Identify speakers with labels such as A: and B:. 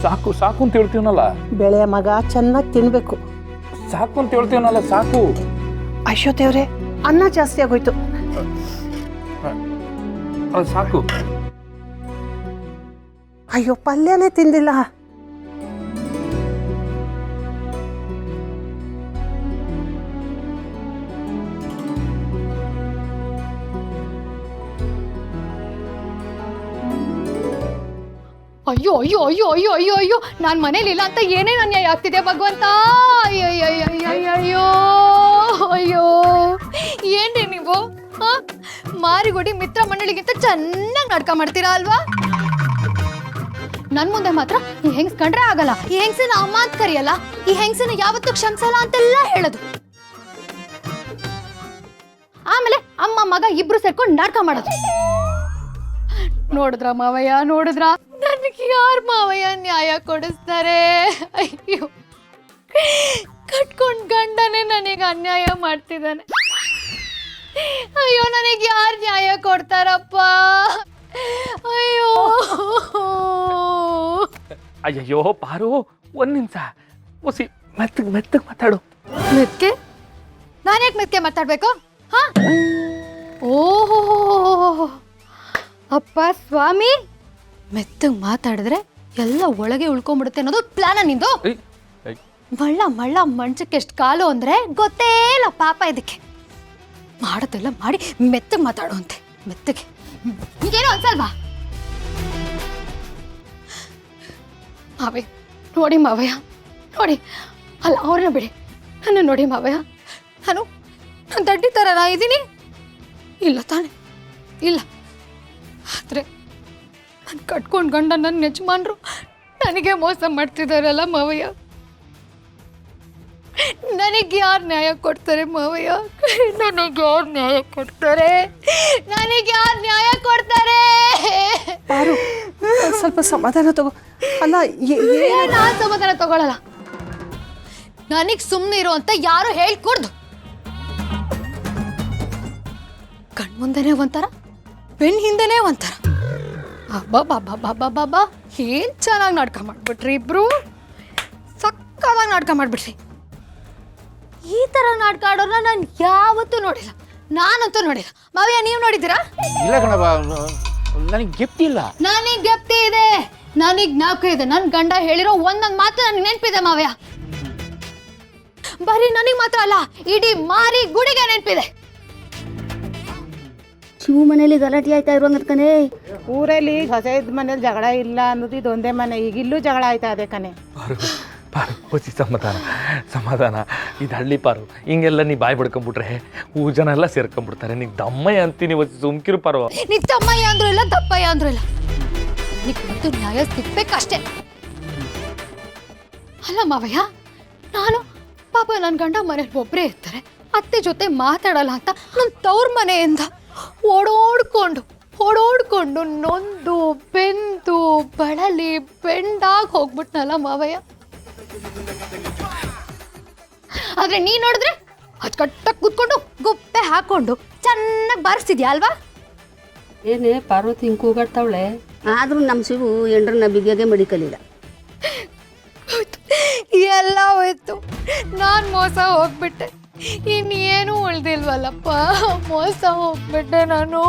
A: ಸಾಕು ಸಾಕು ಅಂತ ಹೇಳ್ತೀವನಲ್ಲ.
B: ಬೆಳೆಯ ಮಗ ಚೆನ್ನಾಗಿ ತಿನ್ಬೇಕು.
A: ಸಾಕು ಅಂತ ಹೇಳ್ತೀವನಲ್ಲ, ಸಾಕು.
B: ಅಯ್ಯೋ ದೇವ್ರೆ, ಅನ್ನ ಜಾಸ್ತಿ ಆಗೋಯ್ತು.
A: ಅದು ಸಾಕು.
B: ಅಯ್ಯೋ, ಪಲ್ಯನೇ ತಿಂದಿಲ್ಲ.
C: ಅಯ್ಯೋ ಅಯ್ಯೋ ಅಯ್ಯೋ ಅಯ್ಯೋ ಅಯ್ಯೋ ಅಯ್ಯೋ, ನಾನು ಮನೇಲಿ ಇಲ್ಲ ಅಂತ ಏನೇನು ಅನ್ಯಾಯ ಆಗ್ತಿದೆ ಭಗವಂತ. ಅಯ್ಯೋ ಅಯ್ಯೋ ಅಯ್ಯೋ, ಏನ್ರಿ ನೀವು ಮಾರಿಗುಡಿ ಮಿತ್ರ ಮಂಡಳಿಗಿಂತ ಚೆನ್ನಾಗಿ ನಾಟಕ ಮಾಡ್ತೀರಾ ಅಲ್ವಾ? ನನ್ ಮುಂದೆ ಮಾತ್ರ ಈ ಹೆಂಗ್ಸ್ ಕಂಡ್ರೆ ಆಗಲ್ಲ, ಈ ಹೆಂಗ್ಸನ ಅಮ್ಮ ಅಂತ ಕರಿಯಲ್ಲ, ಈ ಹೆಂಗ್ಸನ ಯಾವತ್ತೂ ಕ್ಷಮಿಸಲ್ಲ ಅಂತೆಲ್ಲ ಹೇಳೋದು. ಆಮೇಲೆ ಅಮ್ಮ ಮಗ ಇಬ್ರು ಸೇರ್ಕೊಂಡು ನಾಟಕ ಮಾಡೋದು. ನೋಡಿದ್ರ ಮಾವಯ್ಯ, ನೋಡಿದ್ರ ನನಗೆ ಯಾರು ಮಾವಯ್ಯ ನ್ಯಾಯ ಕೊಡಿಸ್ತಾರೆ? ಅಯ್ಯೋ, ಕಟ್ಕೊಂಡ್ ಗಂಡನೇ ನನಗೆ ಅನ್ಯಾಯ ಮಾಡ್ತಿದ್ದಾನೆ. ಅಯ್ಯೋ, ನನಗೆ ಯಾರು ನ್ಯಾಯ ಕೊಡ್ತಾರಪ್ಪ? ಅಯ್ಯೋ
A: ಅಯ್ಯಯ್ಯೋ ಪಾರು, ಒಂದ್ ನಿಮಿಷ ಒಸಿ ಮೆತ್ತಗ್ ಮೆತ್ತಗ್ ಮಾತಾಡು.
C: ಮೆತ್ಕೆ? ನಾನ್ಯಾಕೆ ಮೆತ್ಕೆ ಮಾತಾಡ್ಬೇಕು? ಹಾ, ಓಹೋ ಅಪ್ಪ ಸ್ವಾಮಿ, ಮೆತ್ತಗ್ ಮಾತಾಡಿದ್ರೆ ಎಲ್ಲ ಒಳಗೆ ಉಳ್ಕೊಂಡ್ಬಿಡುತ್ತೆ ಅನ್ನೋದು ಪ್ಲಾನ ನಿಂದು? ಮಳ್ಳ ಮಳ್ಳ ಮಂಚಕ್ಕೆ ಎಷ್ಟು ಕಾಲು ಅಂದ್ರೆ ಗೊತ್ತೇ ಇಲ್ಲ ಪಾಪ. ಇದಕ್ಕೆ ಮಾಡೋದೆಲ್ಲ ಮಾಡಿ ಮೆತ್ತಗ್ ಮಾತಾಡುವಂತೆ. ಮೆತ್ತಗೆ ಈಗೇನು ಅನ್ಸಲ್ವಾ? ಮಾವಯ್ಯ ನೋಡಿ, ಮಾವಯ್ಯ ನೋಡಿ, ಅಲ್ಲ ಅವ್ರನ್ನ ಬಿಡಿ, ನನ್ನ ನೋಡಿ ಮಾವಯ್ಯ. ನಾನು ದಡ್ಡಿ ಥರನಾ ಇದ್ದೀನಿ? ಇಲ್ಲ ತಾನೆ, ಇಲ್ಲ. ಆದರೆ ನಾನು ಕಟ್ಕೊಂಡು ಗಂಡ ನನ್ನ ಯಜಮಾನ್ರು ನನಗೆ ಮೋಸ ಮಾಡ್ತಿದ್ದಾರಲ್ಲ ಮಾವಯ್ಯ. ನನಗೆ ಯಾರು ನ್ಯಾಯ ಕೊಡ್ತಾರೆ ಮಾವಯ್ಯ? ನನಗೆ ಯಾರು ನ್ಯಾಯ ಕೊಡ್ತಾರೆ? ನನಗೆ ಯಾರು ನ್ಯಾಯ ಕೊಡ್ತಾರೆ?
B: ಪಾರು, ಸ್ವಲ್ಪ ಸಮಾಧಾನ ತಗೋ. ಅಲ್ಲ,
C: ನಾನು ಸಮಾಧಾನ ತಗೊಳ್ಳಲ್ಲ. ನನಗೆ ಸುಮ್ಮನೆ ಇರೋ ಅಂತ ಯಾರು ಹೇಳ್ಕೊಡ್ದು. ಕಣ್ಮುಂದೆನೇ ಒಂಥರ, ಬೆನ್ ಹಿಂದೆನೇ ಒಂಥರ. ಅಬ್ಬಾ, ಏನ್ ಚೆನ್ನಾಗಿ ನಾಟಕ ಮಾಡ್ಬಿಟ್ರಿ ಇಬ್ರು. ಸಕ್ಕತ್ತಾಗಿ ನಾಟಕ ಮಾಡ್ಬಿಟ್ರಿ. ಈ ತರ ನಾಟಕ ಆಡೋರ್ನ ನಾನು ಯಾವತ್ತೂ ನೋಡಿಲ್ಲ, ನಾನಂತೂ ನೋಡಿಲ್ಲ. ಮಾವಯ್ಯ, ನೀವು ನೋಡಿದ್ದೀರಾ?
A: ಇಲ್ಲ ಕಣವ, ನನಗೆ ಗೆಪ್ತಿ ಇಲ್ಲ.
C: ನನಗೆ ಗೆಪ್ತಿ ಇದೆ, ನನಗೆ ಜ್ಞಾಪಕ ಇದೆ. ನನ್ನ ಗಂಡ ಹೇಳಿರೋ ಒಂದೊಂದು ಮಾತು ನನಗೆ ನೆನಪಿದೆ ಮಾವಯ್ಯ. ಬರೀ ನನಗೆ ಮಾತ್ರ ಅಲ್ಲ, ಇಡೀ ಮಾರಿ ಗುಡಿಗೆ ನೆನಪಿದೆ.
D: ಶಿವು ಮನೇಲಿ ಗಲಾಟೆ ಆಯ್ತಾ ಇರೋ ಕಣೆ.
B: ಊರಲ್ಲಿ ಹೊಸದ ಮನೇಲಿ ಜಗಳ ಇಲ್ಲ ಅನ್ನೋದು ಇದೊಂದೇ ಮನೆ. ಈಗ ಇಲ್ಲೂ ಜಗಳ ಆಯ್ತಾ ಅದೇ ಕಣೆ.
A: ಪಾರು ಹೊಸಿ ಸಮಾಧಾನ ಸಮಾಧಾನ. ಇದು ಹಳ್ಳಿ ಪಾರು, ಹಿಂಗೆಲ್ಲ ನೀ ಬಾಯಿ ಬಿಡ್ಕೊಂಡ್ಬಿಟ್ರೆ ಜನ ಎಲ್ಲ ಸೇರ್ಕೊಂಡ್ಬಿಡ್ತಾರೆ. ನೀನು ದಮ್ಮಯ್ಯ ಅಂತೀನಿ, ಹೊಸಿ ಸುಮ್ಕಿರು ಪಾರು.
C: ನೀ ತಮ್ಮಯ್ಯ ಅಂದ್ರೂ ಇಲ್ಲ, ದಪ್ಪಯ್ಯ ಅಂದ್ರೂ ಇಲ್ಲ. ನೀನು ನ್ಯಾಯ ಸಿಗ್ಬೇಕಷ್ಟೇ. ಅಲ್ಲ ಮಾವಯ್ಯ, ನಾನು ಪಾಪ ನನ್ನ ಗಂಡ ಮನೇಲಿ ಒಬ್ಬರೇ ಇರ್ತಾರೆ, ಅತ್ತೆ ಜೊತೆ ಮಾತಾಡಲ್ಲ ಅಂತ ನನ್ನ ತವ್ರ ಮನೆಯಿಂದ ಓಡೋಡ್ಕೊಂಡು ನೊಂದು ಬೆಂದು ಬಳಲಿ ಬೆಂಡಾಗಿ ಹೋಗ್ಬಿಟ್ನಲ್ಲ ಮಾವಯ್ಯ. ಆದ್ರೆ ನೀ ನೋಡಿದ್ರೆ ಅಚ್ಚುಕಟ್ಟಾಗಿ ಕೂತ್ಕೊಂಡು ಗುಪ್ಪೆ ಹಾಕೊಂಡು ಚೆನ್ನಾಗಿ ಬಾರಿಸ್ತಿದ್ಯಾ ಅಲ್ವಾ?
E: ಏನೇ ಪಾರ್ವತಿ ಹಿಂಗೆ ಕೂಗಾಡ್ತಾವಳೆ?
D: ಆದ್ರೂ ನಮ್ಮ ಶಿವು ಎಂಡ್ರನ್ನ ಬಿಗಿಯಾಗೆ ಮೆಡಿಕಲಿಲ್ಲ.
C: ಎಲ್ಲ ಹೋಯ್ತು, ನಾನು ಮೋಸ ಹೋಗ್ಬಿಟ್ಟೆ. ಇನ್ನೇನು ಉಳ್ದಿಲ್ವಲ್ಲಪ್ಪ, ಮೋಸ ಹೋಗ್ಬಿಟ್ಟೆ ನಾನು.